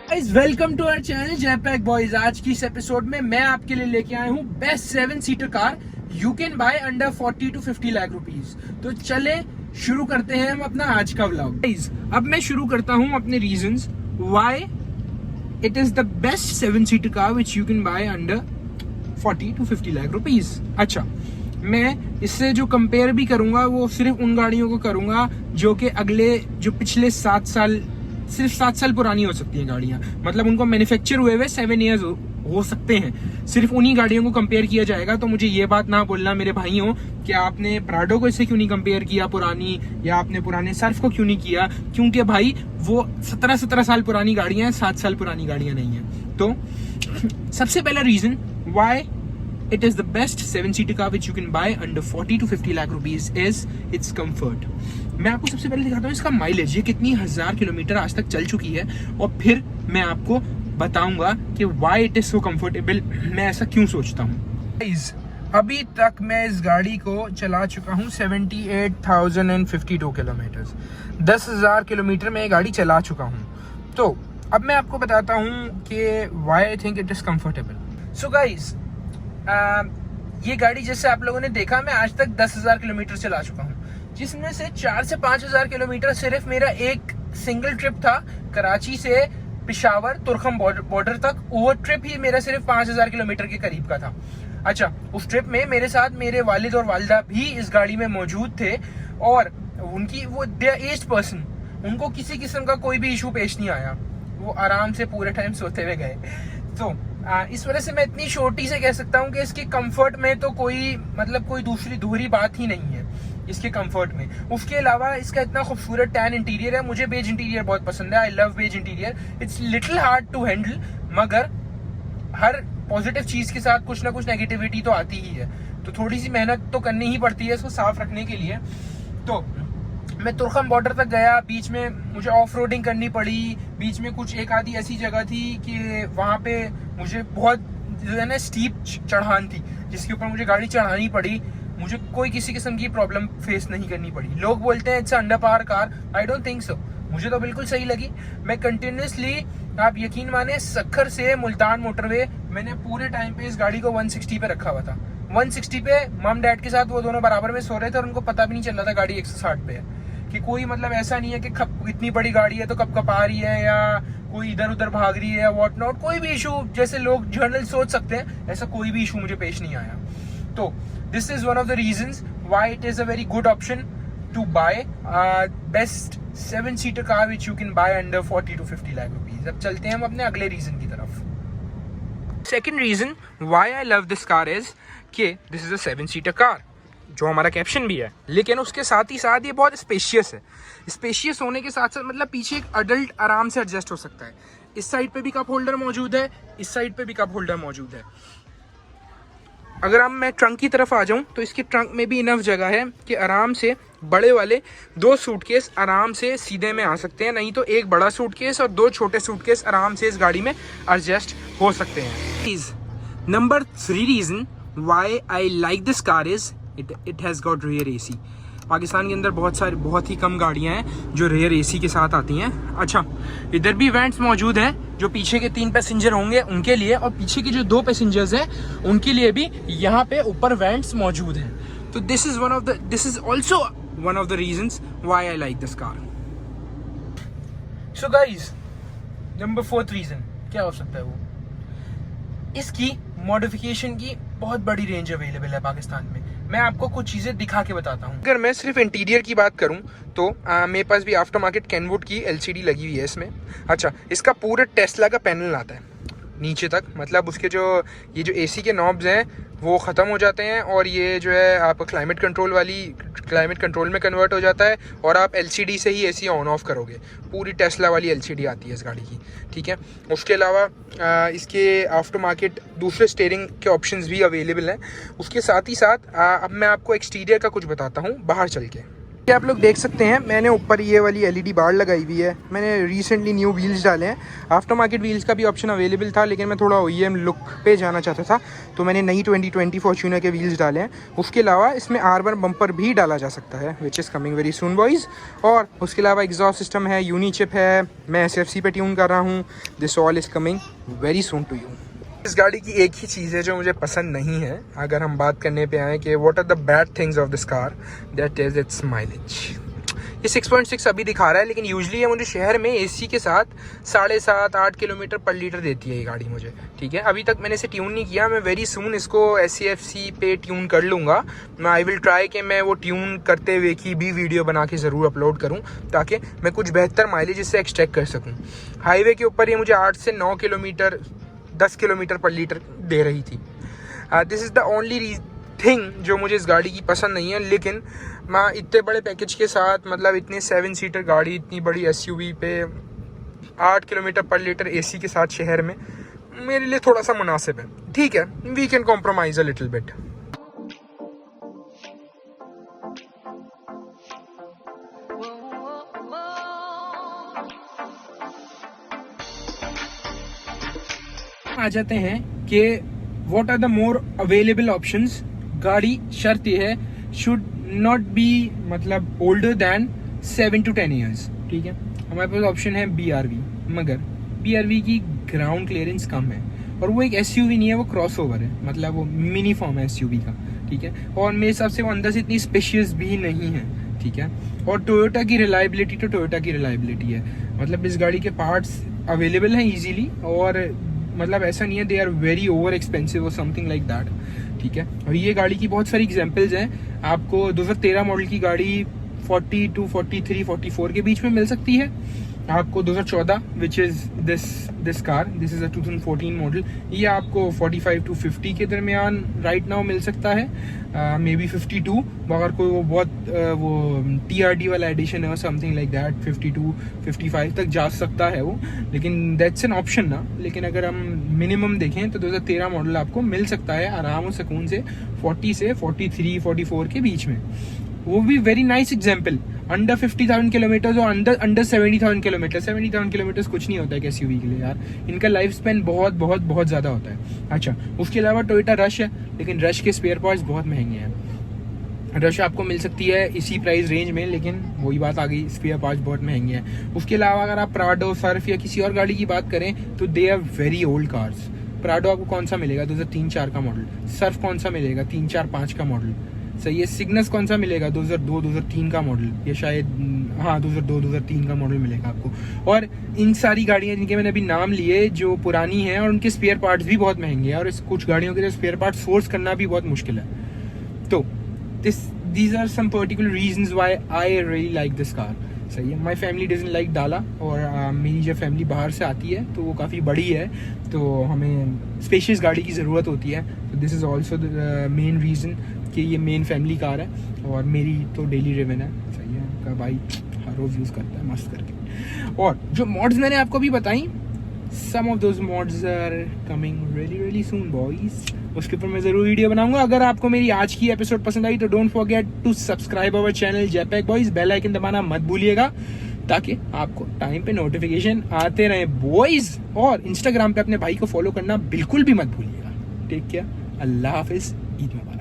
Guys welcome to our channel जयपैक boys. आज की इस एपिसोड में मैं आपके लिए लेके आया हूँ best 7 seater car you can buy under 40 to 50 lakh rupees. तो चले शुरू करते हैं हम अपना आज का व्लॉग। गाइस अब मैं शुरू करता हूँ अपने reasons why it is the best 7 seater car which you can buy under 40 to 50 lakh rupees. अच्छा, मैं इससे जो कंपेयर भी करूंगा वो सिर्फ उन गाड़ियों को करूंगा जो कि जो पिछले 7 साल, सिर्फ 7 साल पुरानी हो सकती हैं गाड़ियां। मतलब उनको मैन्युफैक्चर हुए 7 ईयर्स हो सकते हैं। सिर्फ उन्हीं गाड़ियों को कंपेयर किया जाएगा। तो मुझे ये बात ना बोलना मेरे भाइयों कि आपने प्राडो को इससे क्यों नहीं कंपेयर किया पुरानी, या आपने पुराने सर्फ को क्यों नहीं किया, क्योंकि भाई वो 17 साल पुरानी गाड़ियां हैं, 7 साल पुरानी गाड़ियां नहीं है। तो सबसे पहला reason why it is the best 7-seater car which you can buy under 40 to 50 lakh rupees is its comfort। मैं आपको सबसे पहले दिखाता हूँ इसका माइलेज, ये कितनी 1000 किलोमीटर आज तक चल चुकी है, और फिर मैं आपको बताऊंगा कि why it is so comfortable, मैं ऐसा क्यों सोचता हूँ। अभी तक मैं इस गाड़ी को चला चुका हूँ 78,052 किलोमीटर, 10,000 किलोमीटर में ये गाड़ी चला चुका हूँ। तो अब मैं आपको बताता हूँ कि why I think it is comfortable। So guys, ये गाड़ी जैसे आप लोगों ने देखा, मैं आज तक 10,000 किलोमीटर चला चुका हूँ, जिसमें से 4 से 5,000 किलोमीटर सिर्फ मेरा एक सिंगल ट्रिप था कराची से पिशावर तुर्खम बॉर्डर तक। वो ट्रिप ही मेरा सिर्फ 5,000 किलोमीटर के करीब का था। अच्छा, उस ट्रिप में मेरे साथ मेरे वालिद और वालिदा भी इस गाड़ी में मौजूद थे, और उनकी वो एज्ड पर्सन, उनको किसी किस्म का कोई भी इशू पेश नहीं आया। वो आराम से पूरे टाइम सोते हुए गए। तो इस वजह से मैं इतनी छोटी से कह सकता हूँ कि इसके कंफर्ट में तो कोई दूसरी दोहरी बात ही नहीं है इसके कंफर्ट में। उसके अलावा इसका इतना खूबसूरत टैन इंटीरियर है। मुझे बेज इंटीरियर बहुत पसंद है। I love beige interior. It's little hard to handle, मगर हर पॉजिटिव चीज के साथ कुछ ना कुछ नेगेटिविटी तो आती ही है, तो थोड़ी सी मेहनत तो करनी ही पड़ती है इसको साफ रखने के लिए। तो मैं तुर्खम बॉर्डर तक गया, बीच में मुझे ऑफ रोडिंग करनी पड़ी, बीच में कुछ एक आधी ऐसी जगह थी कि वहाँ पे मुझे बहुत जो है ना स्टीप चढ़ान थी, जिसके ऊपर मुझे गाड़ी चढ़ानी पड़ी। मुझे कोई किसी किस्म की प्रॉब्लम फेस नहीं करनी पड़ी। लोग बोलते हैं it's under power car, I don't think so. मुझे तो बिल्कुल सही लगी। मैं कंटिन्यूसली, आप यकीन माने, सक्खर से मुल्तान मोटरवे मैंने पूरे टाइम पे इस गाड़ी को 160 पे रखा हुआ था। 160 पे मम डैड के साथ वो दोनों बराबर में सो रहे थे, और उनको पता भी नहीं चल रहा था गाड़ी 160 पे है। कि कोई मतलब ऐसा नहीं है कि इतनी बड़ी गाड़ी है तो कब कपा रही है, या कोई इधर उधर भाग रही है, व्हाट नॉट। कोई भी इशू जैसे लोग जर्नल सोच सकते हैं, ऐसा कोई भी इशू मुझे पेश नहीं आया। तो this is one of the reasons why it is a very good option to buy best 7 seater car which you can buy under 40 to 50 lakh rupees. अब चलते हैं हम अपने अगले रीजन की तरफ। Second reason why I love this car is कि this is a 7 seater car, जो हमारा कैप्शन भी है, लेकिन उसके साथ ही साथ ये बहुत स्पेशियस है। स्पेशियस होने के साथ साथ मतलब पीछे एक अडल्ट आराम से एडजस्ट हो सकता है। इस साइड पे भी कप होल्डर मौजूद है, इस साइड पे भी कप होल्डर मौजूद है। अगर हम मैं ट्रंक की तरफ आ जाऊं तो इसके ट्रंक में भी इनफ जगह है कि आराम से बड़े वाले 2 सूटकेस आराम से सीधे में आ सकते हैं, नहीं तो एक बड़ा सूटकेस और 2 छोटे सूटकेस आराम से इस गाड़ी में एडजस्ट हो सकते हैं। Number 3 reason why I like this car is it has got rare AC। Pakistan के अंदर बहुत ही कम गाड़ियां हैं जो रेयर AC के साथ आती हैं। अच्छा, इधर भी वेंट्स मौजूद हैं जो पीछे के 3 पैसेंजर होंगे उनके लिए, और पीछे के जो 2 पैसेंजर्स हैं उनके लिए भी यहाँ पे ऊपर वेंट्स मौजूद हैं। तो this is also one of the reasons why I like this car. So guys, number 4th reason क्या हो सकता है? वो इसकी मॉडिफिकेशन की बहुत बड़ी रेंज अवेलेबल है पाकिस्तान में। मैं आपको कुछ चीज़ें दिखा के बताता हूँ। अगर मैं सिर्फ इंटीरियर की बात करूँ तो मेरे पास भी आफ्टर मार्केट कैनवुड की LCD लगी हुई है इसमें। अच्छा, इसका पूरा टेस्ला का पैनल आता है नीचे तक, मतलब उसके जो AC के नॉब्स हैं वो ख़त्म हो जाते हैं, और ये जो है आप क्लाइमेट कंट्रोल में कन्वर्ट हो जाता है, और आप LCD से ही AC ऑन ऑफ करोगे। पूरी टेस्ला वाली LCD आती है इस गाड़ी की, ठीक है। उसके अलावा इसके आफ्टर मार्केट दूसरे स्टीयरिंग के ऑप्शंस भी अवेलेबल हैं। उसके साथ ही साथ अब मैं आपको एक्सटीरियर का कुछ बताता हूँ बाहर चल के। क्या आप लोग देख सकते हैं, मैंने ऊपर ये वाली एलईडी बार लगाई हुई है। मैंने रिसेंटली न्यू व्हील्स डाले हैं। आफ्टर मार्केट व्हील्स का भी ऑप्शन अवेलेबल था, लेकिन मैं थोड़ा ओईएम लुक पे जाना चाहता था, तो मैंने नई 2020 फॉर्च्यूनर के व्हील्स डाले हैं। उसके अलावा इसमें R1 बम्पर भी डाला जा सकता है, which is coming very soon boys. और उसके अलावा एग्जॉस्ट सिस्टम है, यूनिचिप है, मैं SFC पे ट्यून कर रहा हूँ। This all is coming very soon to you. इस गाड़ी की एक ही चीज़ है जो मुझे पसंद नहीं है, अगर हम बात करने पे आए कि what are the bad things of this car, that is its mileage. ये 6.6 अभी दिखा रहा है, लेकिन यूजली ये मुझे शहर में AC के साथ 7.5-8 किलोमीटर पर लीटर देती है ये गाड़ी मुझे, ठीक है। अभी तक मैंने इसे ट्यून नहीं किया, मैं वेरी सून इसको SCFC पे ट्यून कर लूँगा। मैं आई विल ट्राई कि मैं वो ट्यून करते हुए की भी वीडियो बना के ज़रूर अपलोड करूँ, ताकि मैं कुछ बेहतर माइलेज इससे एक्सट्रैक्ट कर सकूँ। हाईवे के ऊपर ये मुझे 8 से 9 किलोमीटर 10 किलोमीटर पर लीटर दे रही थी। This is the only thing जो मुझे इस गाड़ी की पसंद नहीं है। लेकिन मैं इतने बड़े पैकेज के साथ, मतलब इतने 7 सीटर गाड़ी, इतनी बड़ी SUV पे 8 किलोमीटर पर लीटर AC के साथ शहर में, मेरे लिए थोड़ा सा मुनासिब है। ठीक है, we can compromise a little bit. आ जाते हैं कि what are the more available options. गाड़ी शर्त ये है शुड नॉट बी मतलब ओल्डर दैन 7 to 10 ईयर्स, ठीक है। हमारे पास ऑप्शन है BRV, मगर BRV की ग्राउंड क्लियरेंस कम है, और वो एक SUV नहीं है, वो क्रॉसओवर है, मतलब वो मिनी फॉर्म है SUV का, ठीक है। और मेरे हिसाब से वो अंदर से इतनी स्पेशियस भी नहीं है, ठीक है। और टोयोटा की रिलायबिलिटी तो टोयोटा की रिलायबिलिटी है, मतलब इस गाड़ी के पार्ट्स अवेलेबल हैं इजीली, और मतलब ऐसा नहीं है they are very over expensive और समथिंग लाइक दैट, ठीक है। और ये गाड़ी की बहुत सारी एग्जांपल्स हैं। आपको 2013 मॉडल की गाड़ी 40 to 43, 44 के बीच में मिल सकती है। आपको 2014 which is this car, this is a 2014 model, ये आपको 45 to 50 के दरमियान राइट नाउ मिल सकता है, मे बी 52, अगर कोई वो बहुत वो TRD वाला एडिशन है और समथिंग लाइक दैट, 52, 55 तक जा सकता है वो, लेकिन दैट्स एन ऑप्शन ना। लेकिन अगर हम मिनिमम देखें तो 2013 मॉडल आपको मिल सकता है आराम और सुकून से 40 से 43, 44 के बीच में। वो भी very nice example, under 50,000 kilometre और अंडर 70,000 किलोमीटर। 70,000 किलोमीटर कुछ नहीं होता है SUV के लिए यार, इनका लाइफ स्पेन बहुत बहुत बहुत ज़्यादा होता है। अच्छा, उसके अलावा टोयोटा रश है, लेकिन रश के स्पेयर पार्ट्स बहुत महंगे हैं। रश आपको मिल सकती है इसी प्राइस रेंज में, लेकिन वही बात आ गई, स्पेयर पार्ट्स बहुत महंगे हैं। उसके अलावा अगर आप प्राडो, सर्फ या किसी और गाड़ी की बात करें तो they are very old cars. Prado आपको कौन सा मिलेगा 2003-4 का मॉडल, सर्फ कौन सा मिलेगा 3-4-5 का मॉडल, सही है। सिग्नस कौन सा मिलेगा 2002-2003 का मॉडल, या शायद 2002-2003 का मॉडल मिलेगा आपको। और इन सारी गाड़ियाँ जिनके मैंने अभी नाम लिए जो पुरानी हैं, और उनके स्पेयर पार्ट्स भी बहुत महंगे हैं, और कुछ गाड़ियों के स्पेयर पार्ट सोर्स करना भी बहुत मुश्किल है। तो these are some particular reasons why I really like this car, सही है। माई फैमिली डजंट लाइक डाला, और मेरी जब फैमिली बाहर से आती है तो वो काफ़ी बड़ी है, तो हमें स्पेशियस गाड़ी की ज़रूरत होती है। तो this is also the main reason कि ये मेन फैमिली कार है, और मेरी तो डेली रिवन है, सही है। का भाई हर रोज़ यूज़ करता है मस्त करके। और जो मॉड्स मैंने आपको भी बताई, some of those mods are coming really soon boys, उसके ऊपर मैं ज़रूर वीडियो बनाऊंगा। अगर आपको मेरी आज की एपिसोड पसंद आई तो don't forget to subscribe our channel JPak boys, bell icon दबाना मत भूलिएगा, ताकि आपको टाइम पे नोटिफिकेशन आते रहे बॉयज़। और इंस्टाग्राम पे अपने भाई को फॉलो करना बिल्कुल भी मत भूलिएगा। टेक केयर, अल्लाह हाफिज़, ईद मुबारक।